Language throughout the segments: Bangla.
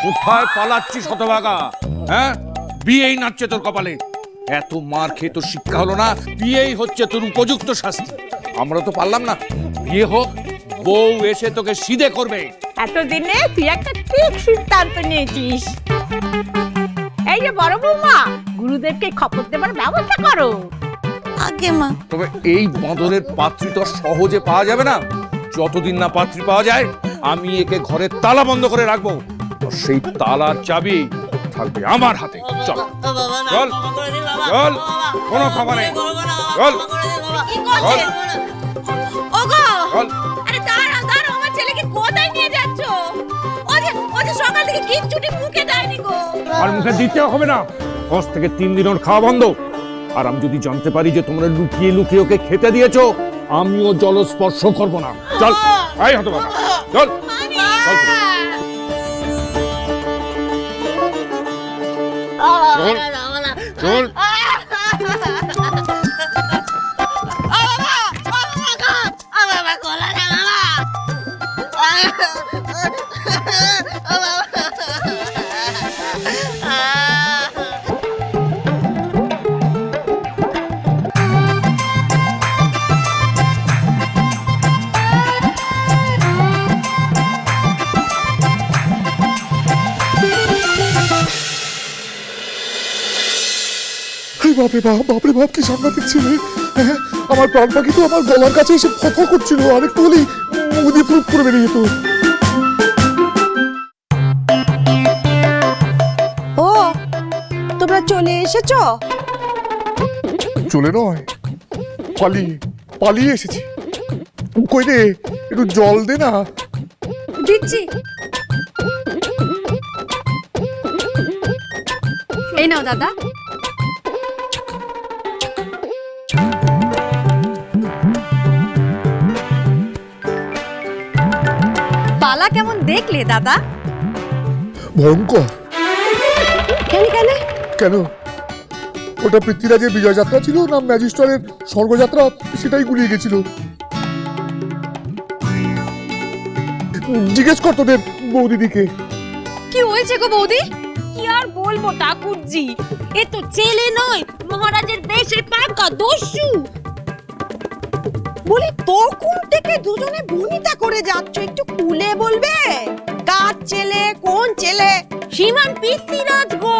কোথায় পালাচ্ছিস হতভাগা? হ্যাঁ, বিয়েই নাচছে তোর কপালে। এত মার খেয়ে তোর শিক্ষা হলো না, বিয়েই হচ্ছে তোর উপযুক্ত শাস্তি। আমরা তো পারলাম না, বিয়ে হোক, বউ এসে তোকে সিধে করবে। এতদিনে তুই একটা ঠিক সিদ্ধান্ত নিয়েছিস। এই যে বড় বৌমা, গুরুদেবকে খবর দেবার ব্যবস্থা করো। আগে মা। তবে এই বাঁদরের পাত্রী তো সহজে পাওয়া যাবে না। যতদিন না পাত্রী পাওয়া যায়, আমি একে ঘরে তালা বন্ধ করে রাখবো। সেই তালার চাবি থাকবে আমার হাতে। চল চল চল, কোনো খবর নেই। চল কি করছেন? ওগো, চল। আরে দাঁড়াও দাঁড়াও, আমার ছেলেকে কোথায় নিয়ে যাচ্ছ? ও যে সকাল থেকে কিচ্ছুটি মুখে দেয়নি গো। আর মুখে দিতেও হবে না। 10 থেকে 3 দিন ওর খাওয়া বন্ধ। আর আমি যদি জানতে পারি যে তোমরা লুকিয়ে লুকিয়ে ওকে খেতে দিয়েছো, আমিও জলস্পর্শ করবো না। চল, আয় হতো বাবা, চল চল চল। বাপরে বাপ, কি সাংঘাতিক ছিল। আমার প্রাণ পাখি তো আমার গলার কাছে এসে ফফা করছিল, আরেকটু হলেই মুদি ফুট করে বেরিয়ে যেত। ও, তোমরা চলে এসেছো? চলে নয়, পালিয়ে এসেছি। কই রে, একটু জল দে না। দিচ্ছি। এই নাও দাদা। পালা কেমন দেখলে দাদা? ভয়ঙ্কর। কেন কেন? কেন? ওটা পৃথ্বীরাজের বিজয় যাত্রা ছিল না ম্যাজিস্ট্রেটের স্বর্গযাত্রা, সেটাই গুলিয়ে গেছিল। জিজ্ঞেস কর তোদের বৌদিদিকে। কি হয়েছে গো বৌদি? কি আর বলবো ঠাকুরজি, এ তো ছেলে নয়, মহারাজের দেশে পাকা দস্যু। বলি তখন থেকে দুজনে ভূমিতা করে যাচ্ছ, একটু খুলে বলবে? কার ছেলে, কোন ছেলে? শ্রীমান পৃথ্বীরাজ গো।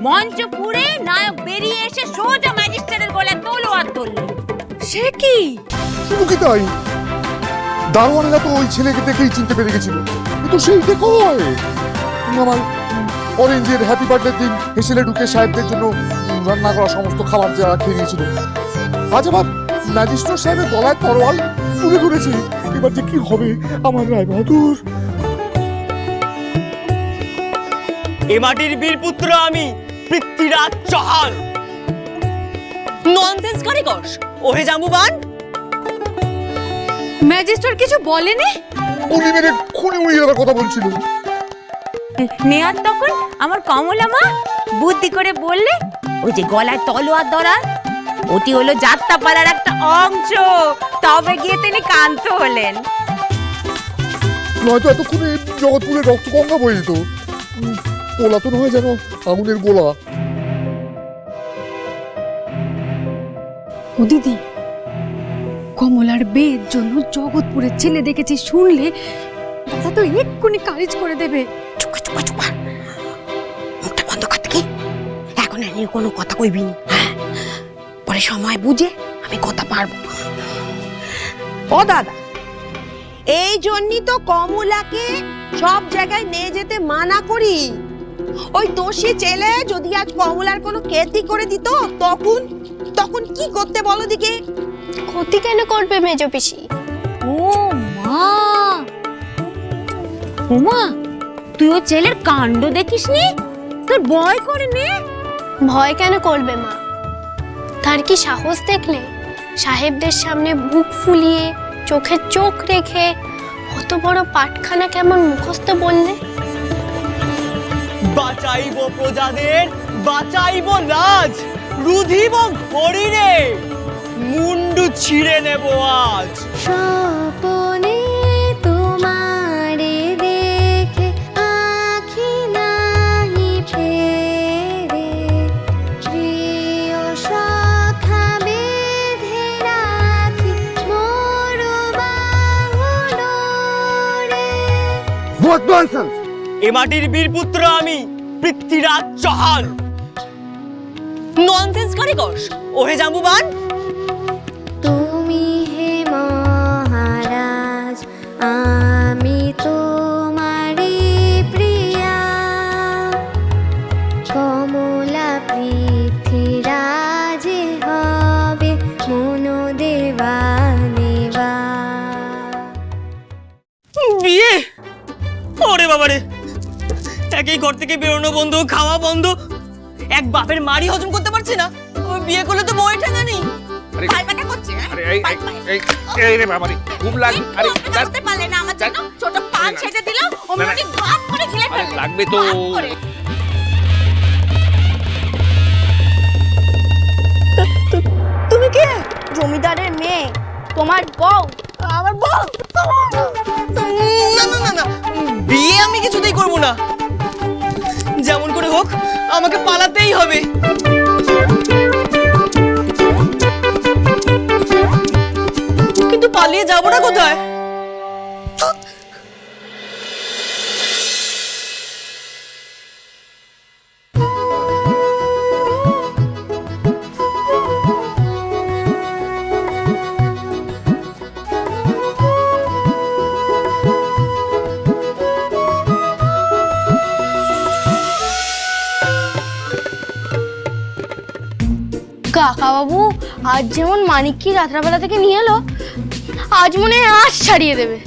মঞ্চপুরে নায়ক বেরিয়ে এসে সোজা ম্যাজিস্ট্রেটের গলায় তলোয়ার ধরলেন। সে কি? শুধু কি তাই, দারোয়ানেরা তো ওই ছেলেকে দেখেই চিনতে পেরে গেছিল। কিন্তু সেই দেখো আমার অরেঞ্জের হ্যাপি বার্থডে দিন হেসেলে ঢুকে সাহেবদের জন্য রান্না করা সমস্ত খাবার যারা খেয়ে নিয়েছিল, আজ আবার ম্যাজিস্ট্রেট সাহেবের গলায় তরোয়াল তুলে ধরেছে। এবার যে কি হবে আমার রায় বাহাদুর। এ মাটির বীরপুত্র আমি, পৃথ্বীরাজ চৌহান। ননসেন্স করে কস ওহে জাম্বুবান। ম্যাজিস্ট্রেট কিছু বলেনি? উনি মেরে খুনি উড়িয়ে দেওয়ার কথা বলছিল। নেয়ার তখন আমার কমলা মা বুদ্ধি করে বললে, ওই যে গলায় তলোয়ার ধরা, ওটি হলো যাত্রাপালার একটা অংশ। তবে গিয়ে তিনি কান্ত হলেন। নয়তো এতক্ষণে জগৎপুরে রক্তগঙ্গা বয়ে যেত। পোলা তো নয় যেন আগুনের গোলা। ও দিদি, কমলার বিয়ের জন্য জগৎপুরের ছেলে দেখেছি শুনলে দাদা তো এক্ষুনি কারিজ করে দেবে। চুপ চুপ চুপ, মুখটা বন্ধ করতে কি? এখন আর কোনো কথা কইবি না। হ্যাঁ, পরে সময় বুঝে আমি কথা পারবো। ও দাদা, এই জন্যই তো কমলাকে সব জায়গায় নিয়ে যেতে মানা করি। ওই দোষী ছেলে যদি আজ কমলার কোনো ক্ষতি করে দিত, তখন কি করতে বলো দিকে? ক্ষতি কেন করবে মেজো পিসি? ও মা, ওমা, তুই ও ছেলের কাণ্ড দেখিসনি? তোর ভয় করে নে? ভয় কেন করবে মা? তার কি সাহস দেখলে? সাহেবদের সামনে বুক ফুলিয়ে চোখে চোখ রেখে অত বড় পাটখানা কেমন মুখস্থ বললে? বাঁচাইব প্রজাদের, বাঁচাইব লাজ, রুধিব হরিণে, মুন্ডু ছিঁড়ে নেব আজ। স্বপনে তোমারে দেখে আখি হোয়াট ননসেন্স! এ মাটির বীরপুত্র আমি পৃথ্বীরাজ চৌহান। ননসেন্স করে কস ওহে জাম্বুবান। তুমি হে মহারাজ, আমি তোমারি প্রিয়া, কমলা পৃথ্বীরাজে হবে মনো দেবা নেবা। বিয়ে? ওরে বাবারে, একই ঘর থেকে বেরোনো বন্ধ, খাওয়া বন্ধ, এক বাপের মারি হজম করতে পারছি না। ও বিয়ে করলে তো বই ঠেঙা নেই। আরে পালপাটা করছে হ্যাঁ? আরে এই রে বাবা রে, খুব লাগে। আরে করতে পারলে না আমার জন্য ছোট পান ছেড়ে দিলাম অমনি বাপ করে গিলে আরে লাগবে তো। তুমি কে? জমিদারের মেয়ে, তোমার বউ। আমার বউ? না না না না, বিয়ে আমি কিছুতেই করব না। যেমন করে হোক আমাকে পালাতেই হবে। কিন্তু পালিয়ে যাবো না কোথায়? কাকা বাবু আজ যেমন মানিককে রাত্রাবেলা থেকে নিয়ে এলো, আজ মনে হয় আজ ছাড়িয়ে দেবে।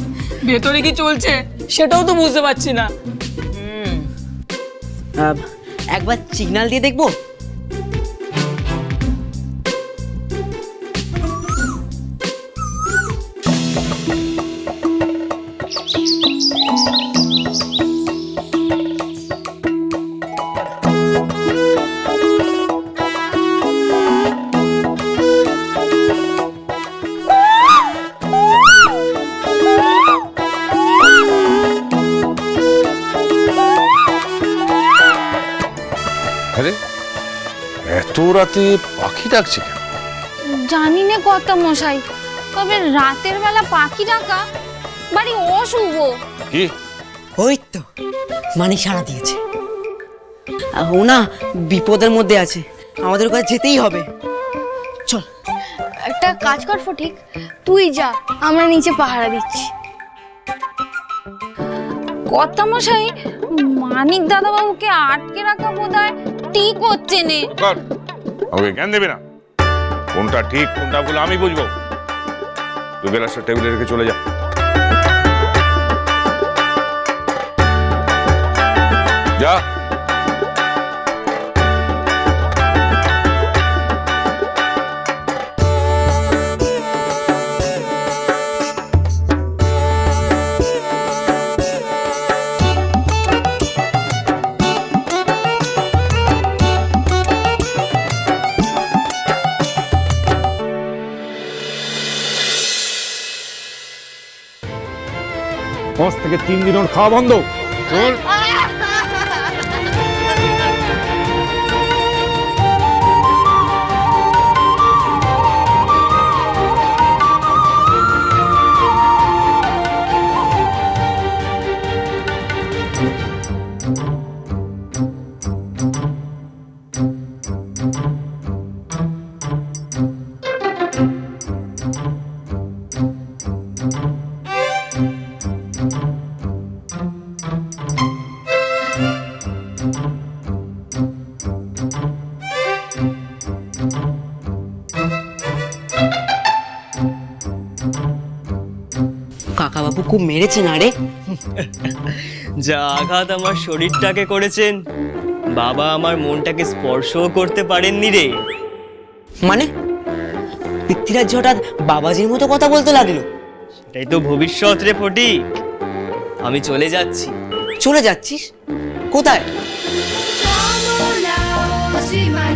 ভেতরে কি চলছে সেটাও তো বুঝতে পারছি না। একবার সিগন্যাল দিয়ে দেখবো। আরে এত রাতে পাখি ডাকছে কেন? জানি না কত মশাই, তবে রাতের বেলা পাখি ডাকা বাড়ি অশুভ। কি? ওই তো মানিক সাড়া দিয়েছে। ও না বিপদের মধ্যে আছে, আমাদের ওখানে যেতেই হবে। চল। একটা কাজ কর ফটিক, তুই যা, আমরা নিচে পাহারা দিচ্ছি। কত মশাই, মানিক দাদা বাবুকে আটকে রাখা বোধহয় ঠিক হচ্ছে নে। কর, আমাকে জ্ঞান দেবে না। কোনটা ঠিক কোনটা ভুল আমি বুঝবো। তুই গ্লাসটা টেবিলে রেখে চলে যা। যা। পাঁচ থেকে 3 দিন ওর খাওয়া বন্ধ। চল। কাকা বাবু খুব মেরেছে না রে। যা আঘাত আমার শরীরটাকে করেছেন, বাবা আমার মনটাকে স্পর্শও করতে পারেননি রে। মানে পৃথ্বীরাজ হঠাৎ বাবাজির মতো কথা বলতে লাগলো। সেটাই তো ভবিষ্যৎ রে ফটিক। আমি চলে যাচ্ছি। চলে যাচ্ছিস কোথায়? শ্রীমান